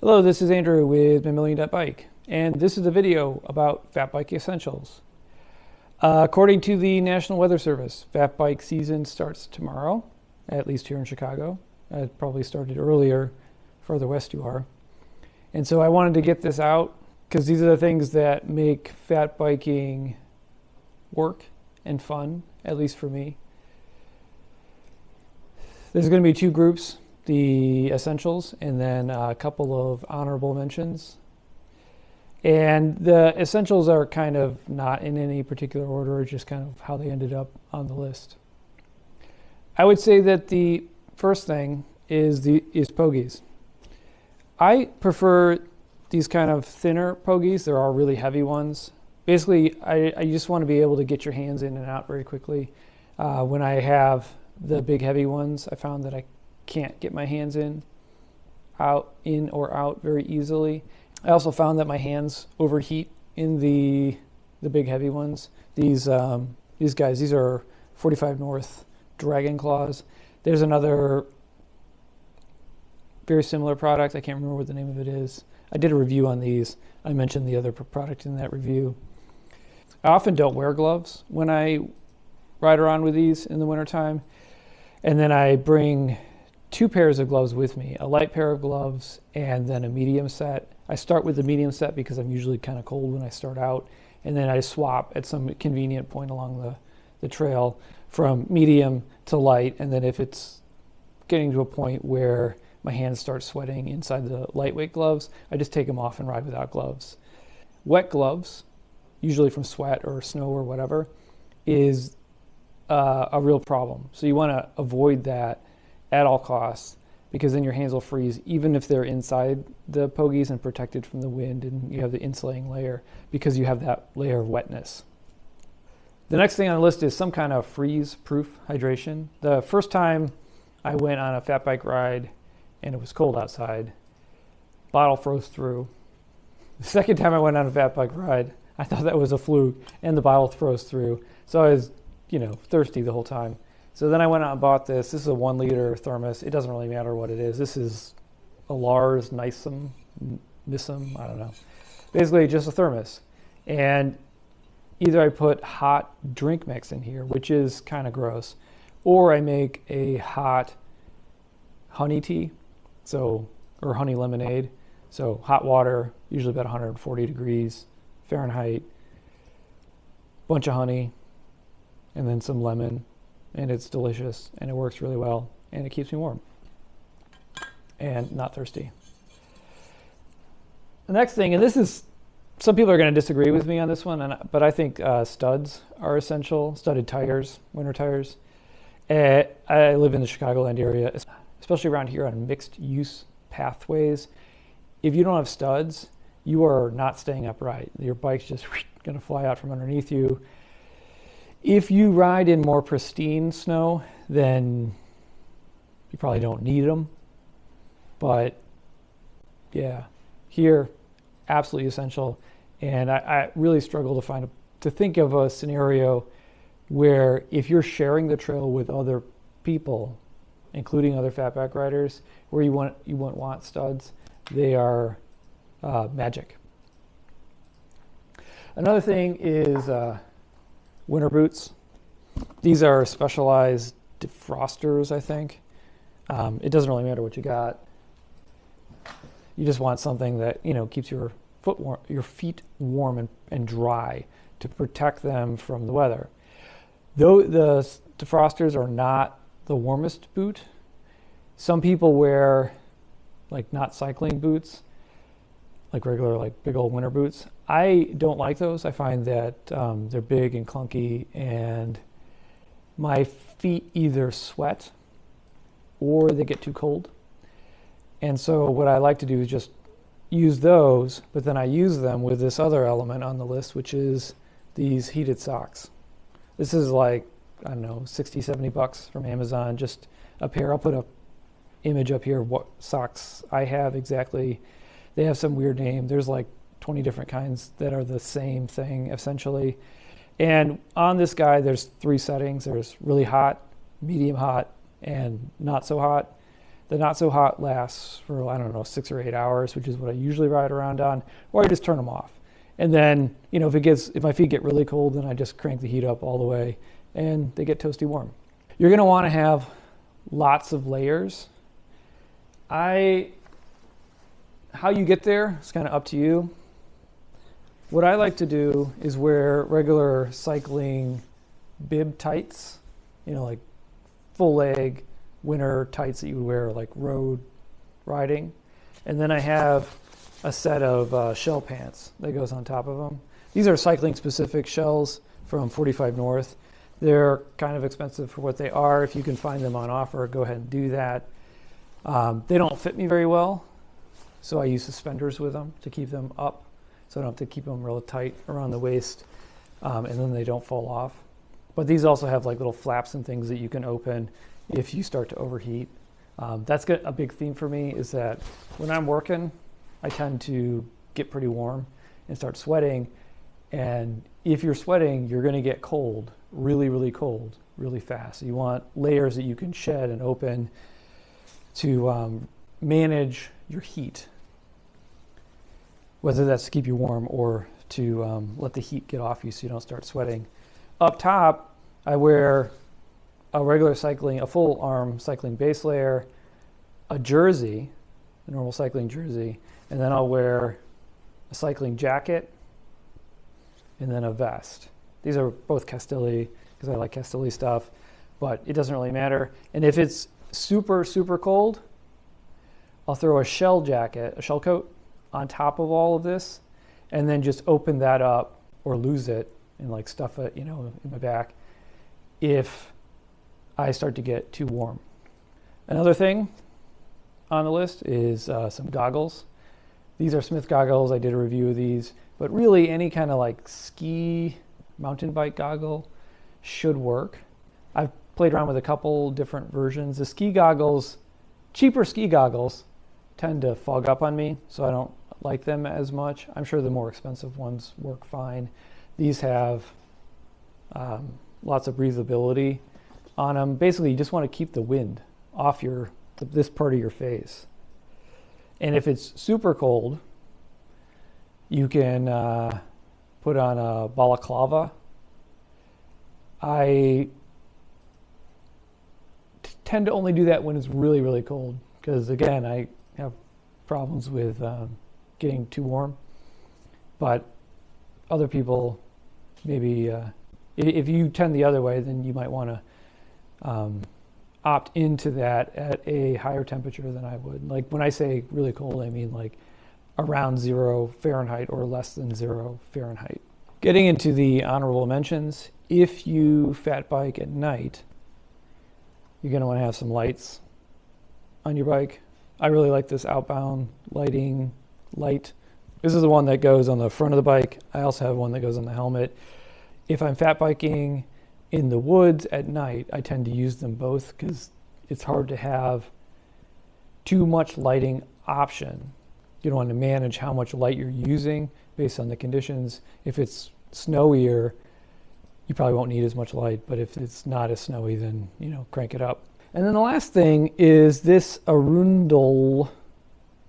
Hello, this is Andrew with MyMillion.Bike, and this is a video about fat bike essentials. According to the National Weather Service, fat bike season starts tomorrow, at least here in Chicago. It probably started earlier, further west you are. And so I wanted to get this out because these are the things that make fat biking work and fun, at least for me. There's going to be two groups, the essentials and then a couple of honorable mentions. And the essentials are kind of not in any particular order, just kind of how they ended up on the list. I would say that the first thing is Pogies. I prefer these kind of thinner Pogies. There are really heavy ones. Basically, I just want to be able to get your hands in and out very quickly. When I have the big heavy ones, I found that I can't get my hands in or out very easily. I also found that my hands overheat in the big heavy ones. These guys, these are 45 North Dragon Claws. There's another very similar product. I can't remember what the name of it is. I did a review on these. I mentioned the other product in that review. I often don't wear gloves when I ride around with these in the wintertime. And then I bring two pairs of gloves with me, a light pair of gloves and then a medium set. I start with the medium set because I'm usually kind of cold when I start out, and then I swap at some convenient point along the trail from medium to light, and then if it's getting to a point where my hands start sweating inside the lightweight gloves, I just take them off and ride without gloves. Wet gloves, usually from sweat or snow or whatever, is a real problem. So you want to avoid that at all costs, because then your hands will freeze even if they're inside the Pogies and protected from the wind, and you have the insulating layer because you have that layer of wetness. The next thing on the list is some kind of freeze-proof hydration. The first time I went on a fat bike ride and it was cold outside, bottle froze through. The second time I went on a fat bike ride, I thought that was a fluke and the bottle froze through. So I was, thirsty the whole time. So then I went out and bought this. This is a 1 liter thermos. It doesn't really matter what it is. This is a Lars Nissum, I don't know. Basically just a thermos. And either I put hot drink mix in here, which is kind of gross, or I make a hot honey tea, or honey lemonade. So hot water, usually about 140 degrees Fahrenheit, bunch of honey, and then some lemon. And it's delicious, and it works really well, and it keeps me warm and not thirsty. The next thing, and this is, some people are going to disagree with me on this one, but I think studs are essential, studded tires, winter tires. I live in the Chicagoland area, especially around here on mixed use pathways. If you don't have studs, you are not staying upright. Your bike's just going to fly out from underneath you. If you ride in more pristine snow, then you probably don't need them. But yeah, here, absolutely essential. And I really struggle to think of a scenario where if you're sharing the trail with other people, including other fat bike riders, where you won't want studs. They are magic. Another thing is winter boots. These are specialized defrosters, I think. It doesn't really matter what you got. You just want something that keeps your feet warm and dry to protect them from the weather. Though the defrosters are not the warmest boot, some people wear not cycling boots, regular big old winter boots. I don't like those. I find that they're big and clunky, and my feet either sweat or they get too cold. And so what I like to do is just use those, but then I use them with this other element on the list, which is these heated socks. This is I don't know, 60, 70 bucks from Amazon, just a pair. I'll put a image up here of what socks I have exactly. They have some weird name. There's 20 different kinds that are the same thing essentially. And on this guy, there's 3 settings. There's really hot, medium hot, and not so hot. The not so hot lasts for, I don't know, 6 or 8 hours, which is what I usually ride around on, or I just turn them off. And then, you know, if my feet get really cold, then I just crank the heat up all the way and they get toasty warm. You're gonna wanna have lots of layers. How you get there is kind of up to you. What I like to do is wear regular cycling bib tights, you know, like full leg winter tights that you would wear like road riding. And then I have a set of shell pants that goes on top of them. These are cycling specific shells from 45 North. They're kind of expensive for what they are. If you can find them on offer, go ahead and do that. They don't fit me very well, so I use suspenders with them to keep them up, so I don't have to keep them real tight around the waist, and then they don't fall off. But these also have like little flaps and things that you can open if you start to overheat. That's a big theme for me, is that when I'm working, I tend to get pretty warm and start sweating. And if you're sweating, you're gonna get cold, really, really cold, really fast. So you want layers that you can shed and open to manage your heat, whether that's to keep you warm or to let the heat get off you so you don't start sweating. Up top, I wear a full arm cycling base layer, a jersey, a normal cycling jersey, and then I'll wear a cycling jacket and then a vest. These are both Castelli because I like Castelli stuff, but it doesn't really matter. And if it's super, super cold, I'll throw a shell coat on top of all of this, and then just open that up or lose it and like stuff it, you know, in my back if I start to get too warm. Another thing on the list is some goggles. These are Smith goggles. I did a review of these, but really any kind of like ski mountain bike goggle should work. I've played around with a couple different versions. The ski goggles, cheaper ski goggles, tend to fog up on me, so I don't like them as much. I'm sure the more expensive ones work fine. These have lots of breathability on them. Basically, you just want to keep the wind off this part of your face. And if it's super cold, you can put on a balaclava. I tend to only do that when it's really, really cold, because again, I have problems with getting too warm. But other people, maybe if you tend the other way, then you might want to opt into that at a higher temperature than I would. Like when I say really cold, I mean like around 0 Fahrenheit or less than 0 Fahrenheit. Getting into the honorable mentions, if you fat bike at night, you're going to want to have some lights on your bike. I really like this outbound lighting light. This is the one that goes on the front of the bike. I also have one that goes on the helmet. If I'm fat biking in the woods at night, I tend to use them both because it's hard to have too much lighting option. You don't want to manage how much light you're using based on the conditions. If it's snowier, you probably won't need as much light, but if it's not as snowy, then, you know, crank it up. And then the last thing is this Arundel,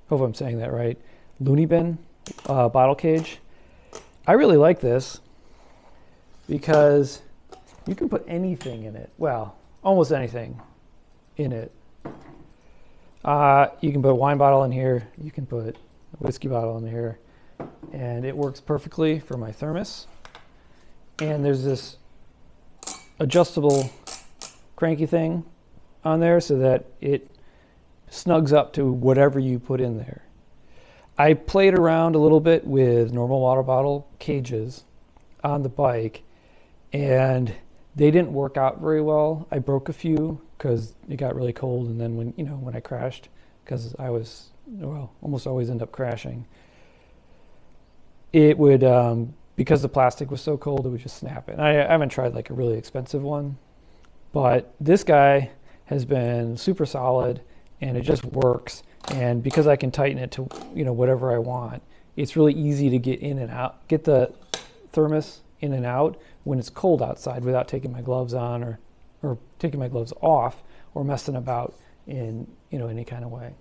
hope I'm saying that right, Looney bin bottle cage. I really like this because you can put anything in it. Well, almost anything in it. You can put a wine bottle in here. You can put a whiskey bottle in here. And it works perfectly for my thermos. And there's this adjustable cranky thing on there so that it snugs up to whatever you put in there. I played around a little bit with normal water bottle cages on the bike, and they didn't work out very well. I broke a few because it got really cold, and then when I crashed, because I was, almost always end up crashing, it would, because the plastic was so cold, it would just snap it. And I haven't tried like a really expensive one, but this guy has been super solid, and it just works. And because I can tighten it to whatever I want, it's really easy to get in and out, get the thermos in and out when it's cold outside without taking my gloves on or taking my gloves off or messing about in any kind of way.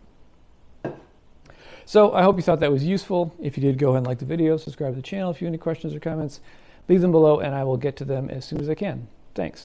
So I hope you thought that was useful. If you did, go ahead and like the video, subscribe to the channel. If you have any questions or comments, leave them below and I will get to them as soon as I can. Thanks.